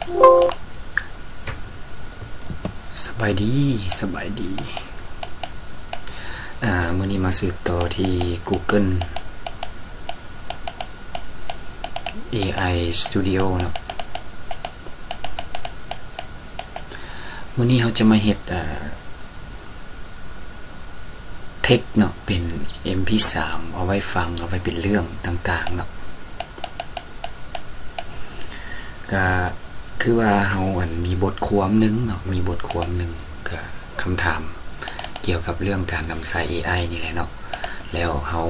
สบายดีมื้อนี้มาสืบต่อที่ Google AI Studio เนาะมื้อนี้เราจะมาเฮ็ดเทคเนาะเป็น MP3 เอาไว้ฟังเอาไว้เป็นเรื่องต่างๆเนาะก็คือว่าเฮามีบทความนึงเนาะมีบทความนึงก็คำถามเกี่ยวกับเรื่องการนำใช้ AI นี่แหละเนาะแล้วเฮา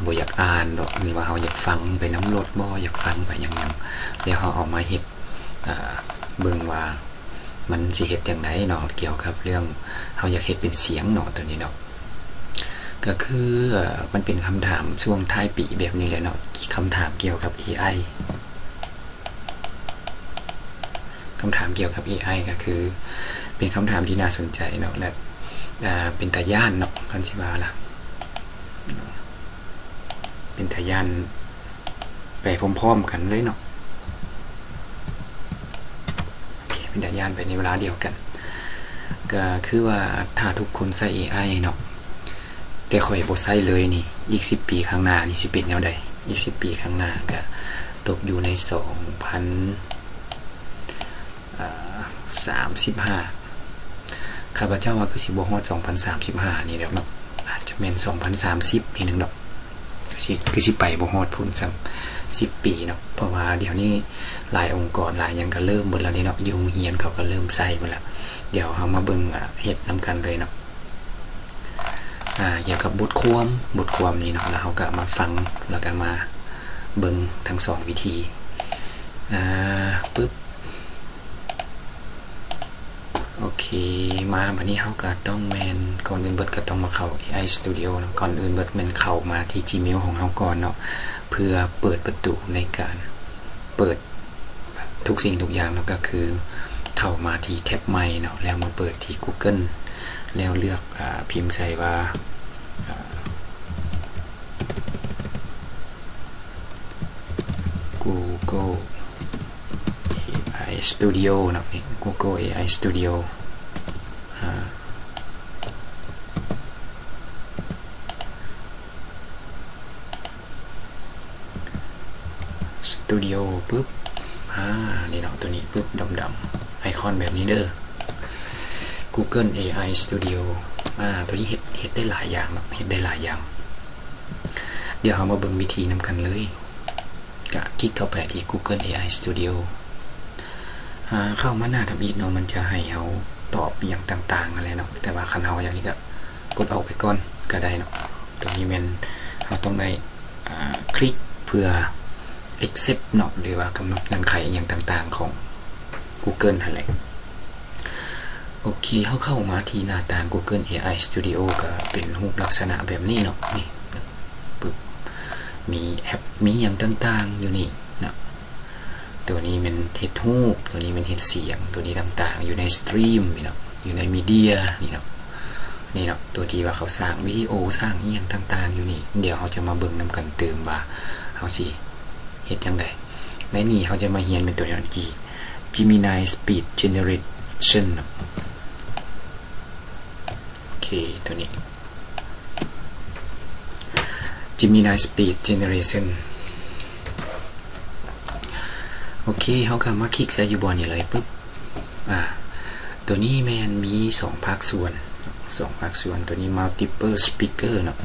บ่อยากอ่านดอกหรือว่าเฮาอยากฟังไปน้ำรถบ่อยากฟังไปหยังๆแล้วเฮาเอามาเฮ็ดเบิ่งว่ามันสิเฮ็ดจังได๋เนาะเกี่ยวกับเรื่องเฮาอยากเฮ็ดเป็นเสียงเนาะตัวนี้เนาะก็คือมันเป็นคำถามช่วงท้ายปีแบบนี้แหละเนาะคำถามเกี่ยวกับ AI คำถามเกี่ยวกับ AI ก็คือเป็นคำถามที่น่าสนใจเนาะและเป็นตาย่านเนาะคันสิว่าล่ะเป็นตาย่านไปพร้อมๆกันเลยเนาะโอเคเป็นตาย่านไปในเวลาเดียวกันก็คือว่าถ้าทุกคนใช้ AI เนาะแต่ข่อยบ่ใช้เลยนี่อีก10ปีข้างหน้านี่สิเป็นแนวใดอีก10ปีข้างหน้าก็ตกอยู่ใน2035ข้าพเจ้าว่าคือสิบ่ฮอด2035นี่แหละเนาะอาจจะแม่น2030นี่นึงดอกคือสิไปบ่ฮอดพุ่นซ้ำ10ปีเนาะเพราะว่าเดี๋ยวนี้หลายองค์กรหลายหยังก็เริ่มเบิดแล้วนี่เนาะอยู่โรงเรียนเขาก็เริ่มใช้เบิดแล้วเดี๋ยวเฮามาเบิ่งเฮ็ดนํกันเลยเนาะเกี่ยวกับบทความนี้เนาะแล้วเฮาก็มาฟังแล้วก็มาเบิ่งทั้ง2วิธีปึ๊บโอเคมาบัดนี้เฮาก็ต้องแม่นก่อนอื่นเบิดก็ต้องมาเข้า AI Studio เนาะก่อนอื่นเบิดแม่นเข้ามาที่ Gmail ของเฮาก่อนเนาะเพื่อเปิดประตูในการเปิดทุกสิ่งทุกอย่างเนาะก็คือเข้ามาที่แท็บใหม่เนาะแล้วมาเปิดที่ Google แล้วเลือกพิมพ์ใส่ว่าGoogle AI Studio เนาะนี่ Google AI Studio Studio ปึ๊บนี่เนาะตัวนี้ปึ๊บดำๆไอคอนแบบนี้เด้อ Google AI Studio ตัวนี้เฮ็ดได้หลายอย่างเนาะเฮ็ดได้หลายอย่างเดี๋ยวเรามาเบิ่งวิธีนำกันเลยก็คลิกเข้าไปที่ Google AI Studio เข้ามาหน้าทำอีกเนาะมันจะให้เราตอบอย่างต่างๆอะไรเนาะแต่ว่าคันเฮาอย่างนี้ก็กดออกไปก่อนก็ได้เนาะตรงนี้มันเราต้องได้คลิกเพื่อ accept เนาะหรือว่ากำหนดเงื่อนไขอย่างต่างๆของ Google นั่นแหละโอเคเข้ามาที่หน้าต่าง Google AI Studio ก็เป็นรูปลักษณะแบบนี้เนาะนี่ปึ๊บมีแอปมีอย่างต่างๆอยู่นี่เนาะตัวนี้มันเฮ็ดรูปตัวนี้มันเฮ็ดเสียงตัวนี้ต่างๆอยู่ในสตรีมนี่เนาะอยู่ในมีเดียนี่เนาะตัวที่ว่าเขาสร้างวิดีโอสร้างอีหยังต่างๆอยู่นี่เดี๋ยวเราจะมาเบิ่งนำกันเติมว่าเฮาสิเฮ็ดจังได๋ในนี้เขาจะมาเรียนเป็นตัวอย่างที่ Gemini Speech Generation เนาะโอเคตัวนี้ Gemini Speech Generation โอเคเขาก็มาคลิกใส่อยู่บนนี่เลยปึ๊บตัวนี้แมนมี2ภาคส่วนตัวนี้ multiple speaker เนาะ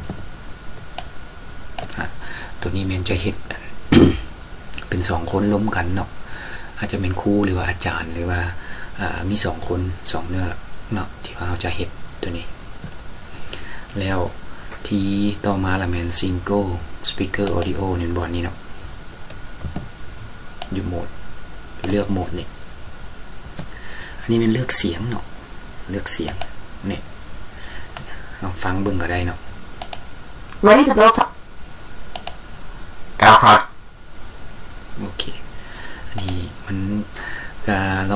ตัวนี้แมนจะเฮ็ด เป็น2คนล้มกันเนาะอาจจะเป็นครูหรือว่าอาจารย์หรือว่ามี2คน2เนื้อเนาะที่ว่าเขาจะเฮ็ดตัวนี้แล้วที่ต่อมาละแมน single speaker audio นี่บนนี้เนาะอยู่โหมดเลือกโหมดนี่อันนี้มันเลือกเสียงเนาะเลือกเสียงเนี่ยลองฟังเบิ่งก็ได้เนาะ Ready to build ครับโอเคอันนี้มันก็ล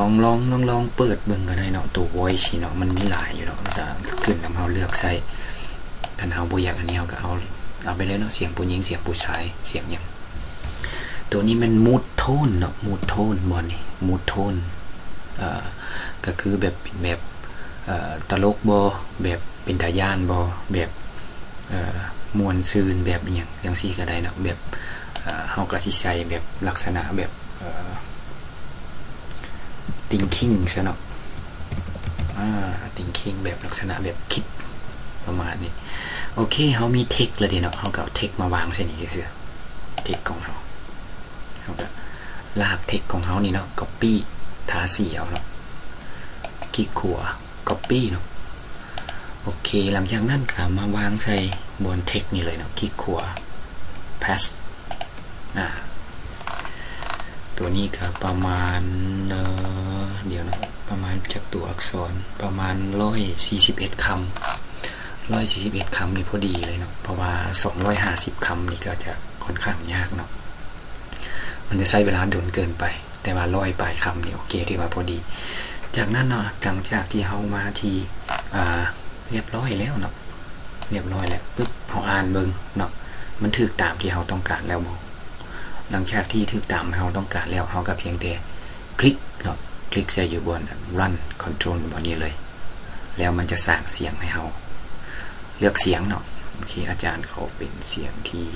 องเปิดเบิ่งก็ได้เนาะตัว voice เนาะมันมีหลายอยู่เนาะแต่ขึ้นนำเฮาเลือกใส่คันเฮาบ่อยากอันนี้เฮาก็เอาไปเลยเนาะเสียงผู้หญิงเสียงผู้ชายเสียงหยัง ตัวนี้มันมูดโทนเนาะมูดโทนบอลนี่มูดโทนก็คือแบบเป็นแบบตลกบอแบบเป็นตาย่านบอแบบมวนซืนแบบอย่างซี่ก็ได้เนาะแบบเฮาก็สิใส่แบบลักษณะแบบติงคิงซะเนาะติงคิงแบบลักษณะแบบคิดประมาณนี้โอเคเฮามีเทคแล้วเด้เนาะเฮาก็เอาเทคมาวางใส่นี่ซื่อๆเทคของเฮาก็ลากเทคของเฮานี่เนาะ copy ทาสีเอาเนาะคลิกขวา copy เนาะโอเคหลังจากนั้นก็มาวางใส่บนเทคนี่เลยเนาะคลิกขวา paste ตัวนี้ก็ประมาณเดี๋ยวนะประมาณจากตัวอักษรประมาณ141 คำ141 คำนี่พอดีเลยเนาะเพราะว่า250 คำนี่ก็จะค่อนข้างยากเนาะมันจะใช้เวลาโดนเกินไปแต่ว่า100 ปลายคำนี่โอเคที่ว่าพอดีจากนั้นเนาะหลังจากที่เฮามาที่เรียบร้อยแล้วเนาะเรียบร้อยแล้วปึ๊บเฮาอ่านเบิ่งเนาะมันถูกตามที่เฮาต้องการแล้วบ่หลังจากที่ถูกตามเฮาต้องการแล้วเฮาก็เพียงแต่คลิกเนาะคลิกใส่อยู่บน run control บนนี้เลยแล้วมันจะสร้างเสียงให้เฮาเลือกเสียงเนาะโอเคอาจารย์เขาเป็นเสียงที่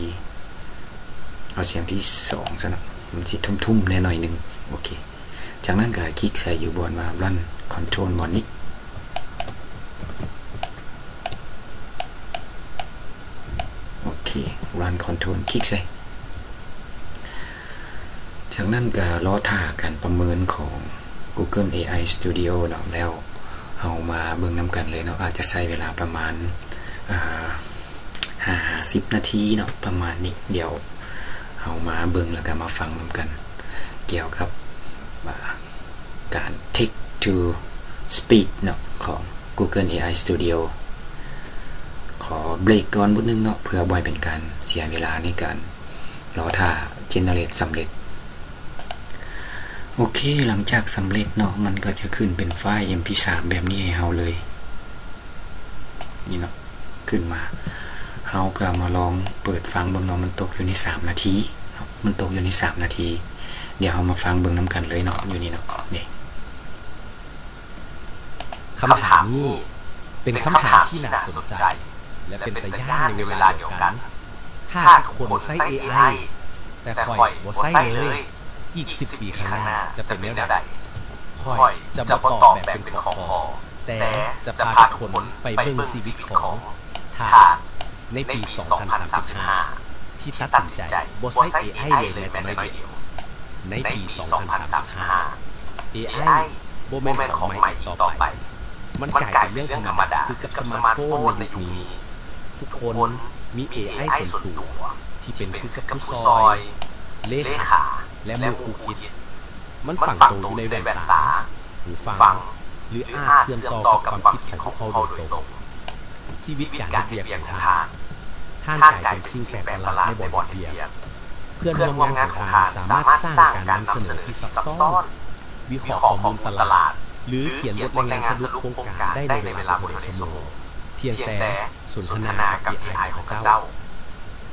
เอาเสียงที่2ซะเนาะมันสิทุ่มๆแน่หน่อยนึงโอเคจากนั้นก็คลิกใส่อยู่บนว่า run control บนนี้โอเค run control คลิกใส่จากนั้นก็รอท่าการประเมินของ Google AI Studio เนาะแล้วเอามาเบิ่งนำกันเลยเนาะอาจจะใช้เวลาประมาณ50 นาทีเนาะประมาณนี้เดี๋ยวเอามาเบิ่งแล้วก็มาฟังนำกันเกี่ยวกับการ Text to Speech เนาะของ Google AI Studio ขอเบรกก่อนนิดนึงเนาะเพื่อบ่ให้เป็นการเสียเวลาในการรอท่า generate สำเร็จโอเคหลังจากสำเร็จเนาะมันก็จะขึ้นเป็นไฟล์ mp3 แบบนี้ให้เฮาเลยนี่เนาะขึ้นมาเฮาก็มาลองเปิดฟังเบิ่งเนาะมันตกอยู่ใน3 นาทีเนาะมันตกอยู่ใน3 นาทีเดี๋ยวเฮามาฟังเบิ่งนำกันเลยเนาะอยู่นี่เนาะนี่คำถามนี้เป็นคำถามที่น่าสนใจและเป็นไปยากในเวลาเดียวกันถ้าคนใช้ AI แต่ค่อยบ่ใช้เลยอีก10 ปีข้างหน้าจะเป็นแนวใดค่อยจะบ่ตอบแบบเป็นข้อแต่จะพาคนไปเบิ่งชีวิตของทานในปี 2035 ที่ตัดสินใจบ่ใช้ AI เลยแม้แต่น้อยเดียวในปี 2035 AI บ่แม่นของใหม่อีกต่อไปมันกลายเป็นเรื่องธรรมดาคือกับสมาร์ทโฟนในยุคนี้ทุกคนมี AI ส่วนตัวที่เป็นคือกับผู้ซอยเลขาและมือคู่คิดมันฝังตัวอยู่ในแว่นตาหูฟังหรืออาจเชื่อมต่อกับความคิดของเขาโดยตรงชีวิตการเรียนของท่านกลายเป็นสิ่งแปลกประหลาดในบ่อนเรียนเพื่อนร่วมงานของท่านสามารถสร้างการนำเสนอที่ซับซ้อนวิเคราะห์ข้อมูลตลาดหรือเขียนบทรายงานสรุปโครงการได้ในเวลาบ่กี่ชั่วโมงเพียงแต่สนทนากับ AI ของเจ้า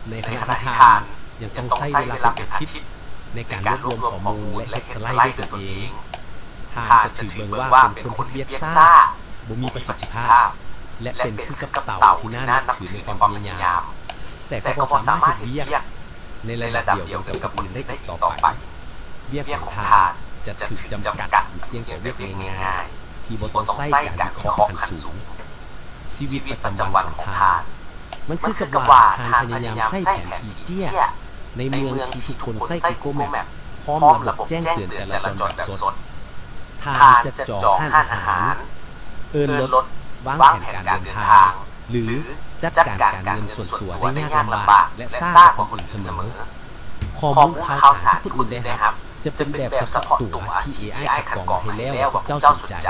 ในขณะที่ท่านยังต้องใช้เวลาเป็นอาทิตย์ในการรวบรวมข้อมูลและเฮ็ดสไลด์ด้วยตัวเองท่านจะถือเบิ่งว่าเป็นคนที่เวียดซ่าบ่มีประสิทธิภาพและเป็นคือกับเต่าที่น่านับถือในความพยายามแต่ก็บ่สามารถเฮ็ดเวียกในระดับเดียวกันกับอื่นได้อีกต่อไปเวียกของท่านจะถูกจำกัดอยู่เพียงแต่เวียกง่ายๆที่บ่ต้องใช้การวิเคราะห์ขั้นสูงชีวิตประจำวันของท่านมันคือกับว่าท่านพยายามใช้แผนที่เจี้ยในเมืองที่ทุกคนใช้ Google Map พร้อมระบบแจ้งเตือนจราจรแบบสดท่านจะจองห้านอาหารเอิ้นรถวางแผนการเดินทางหรือจัดการการเงินส่วนตัวได้ยากลำบากและซ่ากว่าคนอื่นเสมอข้อมูลข่าวสารที่คนอื่นได้รับจะเป็นแบบเฉพาะตัวที่ AI คัดกรองให้แล้วเจ้าสนใจ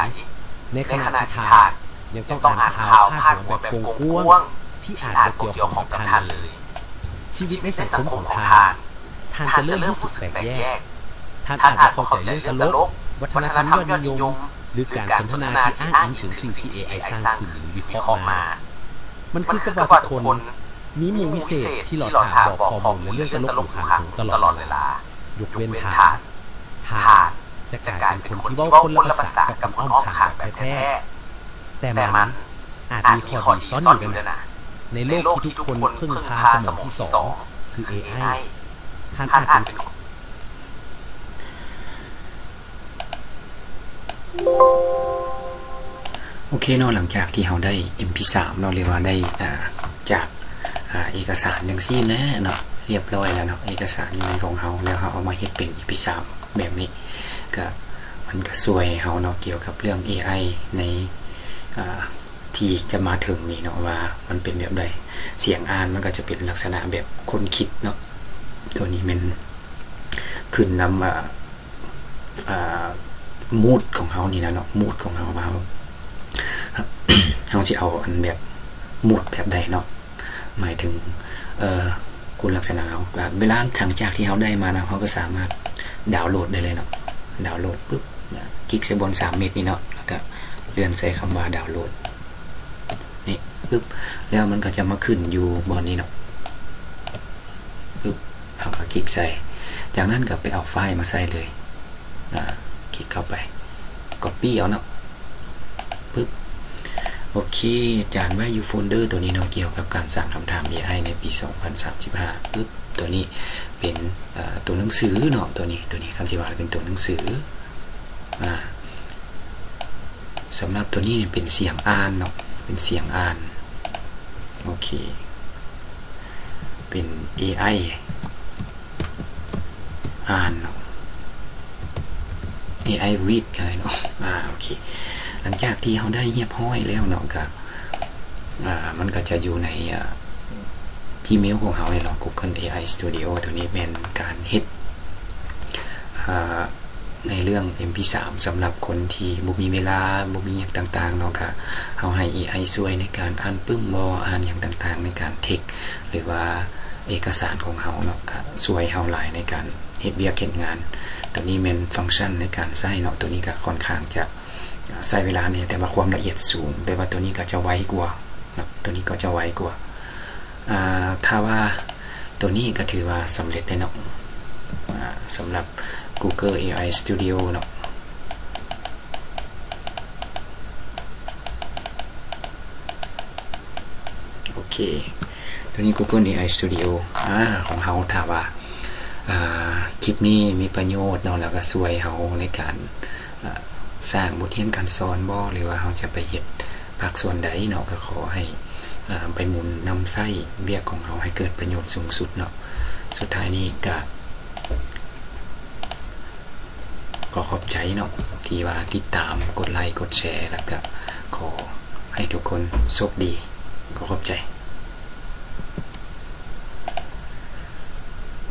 ในขณะที่ท่านยังต้องอ่านข่าวพาดหัวแบบกว้างๆที่อ่านบ่เกี่ยวข้องกับท่านเลยชีวิตในสังคมของท่านจะเริ่มรู้สึกแปลกแยกท่านอาจจะเข้าใจเรื่องตลกวัฒนธรรมยอดนิยมหรือการสนทนาที่อ้างอิงถึงสิ่งที่ AI สร้างขึ้นหรือวิเคราะห์มามันคือกับว่าทุกคนมีหมู่วิเศษที่หลอกถามบอกข้อมูลและเรื่องตลกอยู่ข้างหูตลอดเวลา ยกเว้นฐานจะกลายเป็นคนที่เว้าคนละภาษากับอ้อมขางแบบแท้ๆแต่มันอาจมีข้อดีซ่อนอยู่ด้วยนะในโลกที่ทุกคนพึ่งพาสมองที่สองคือ AI ท่านอาจเป็นโอเคเนาะหลังจากที่เราได้ MP3 เนาะเรียกว่าได้จากเอกสารจังซี่แน่เนาะเรียบร้อยแล้วเนาะเอกสารอยู่ในของเราแล้วเราเอามาเฮ็ดเป็น MP3 แบบนี้ก็มันก็สวยเราเนาะเกี่ยวกับเรื่อง AI ในที่จะมาถึงนี่เนาะว่ามันเป็นแบบใดเสียงอ่านมันก็จะเป็นลักษณะแบบคนคิดเนาะตัวนี้มันขึ้นนำมูดของเขานี่นะเนาะมูดของเขาว่าเขาจะเอาอันแบบมูดแบบใดเนาะหมายถึงคุณลักษณะเขาเวลาหลังจากที่เขาได้มานะเขาก็สามารถดาวน์โหลดได้เลยเนาะดาวน์โหลดปุ๊บคลิกใส่บน3 เม็ดนี่เนาะแล้วก็เลื่อนใส่คำว่าดาวน์โหลดนี่ปุ๊บแล้วมันก็จะมาขึ้นอยู่บนนี้เนาะปุ๊บเขาก็คลิกใส่จากนั้นก็ไปเอาไฟล์มาใส่เลยคลิกเข้าไป copy เอาเนาะปึ๊บโอเคจานไว้อยู่โฟลเดอร์ตัวนี้เนาะเกี่ยวกับการสร้างคำถาม AI ในปี 2035ปึ๊บตัวนี้เป็นตัวหนังสือเนาะตัวนี้คำที่ว่าเป็นตัวหนังสือสำหรับตัวนี้เป็นเสียงอ่านเนาะเป็นเสียงอ่านโอเคเป็น AI อ่านเนาะ AI read อะไรเนาะโอเคหลังจากที่เขาได้เรียบร้อยแล้วเนาะก็มันก็จะอยู่ในGmail ของเขาเนาะ Google AI Studio ตัวนี้เป็นการเฮ็ดในเรื่อง MP3 สำหรับคนที่บ่มีเวลาบ่มีอย่างต่างๆเนาะค่ะเขาให้ AI ช่วยในการอ่านปึ้มบ่อ่านอย่างต่างๆในการเทคหรือว่าเอกสารของเขาเนาะค่ะช่วยเฮาหลายในการเฮ็ดเวียกเฮ็ดงานตัวนี้เป็นฟังก์ชันในการใช้เนาะตัวนี้ก็ค่อนข้างจะใช้เวลาเนี่ยแต่ว่าความละเอียดสูงแต่ว่าตัวนี้ก็จะไวกว่าเนาะตัวนี้ก็จะไวกว่าถ้าว่าตัวนี้ก็ถือว่าสำเร็จได้เนาะสำหรับ Google AI Studio เนาะโอเคตัวนี้ Google AI Studio ของเฮาถ้าว่าคลิปนี้มีประโยชน์เนาะแล้วก็ช่วยเฮาในการสร้างบทเรียนการสอนบ่หรือว่าเฮาจะไปเฮ็ดภาคส่วนใดเนาะก็ขอให้ไปหมุนนำไส้เวียกของเฮาให้เกิดประโยชน์สูงสุดเนาะสุดท้ายนี้ก็ขอบใจเนาะที่ว่าติดตามกดไลค์กดแชร์แล้วก็ขอให้ทุกคนโชคดีขอบใจ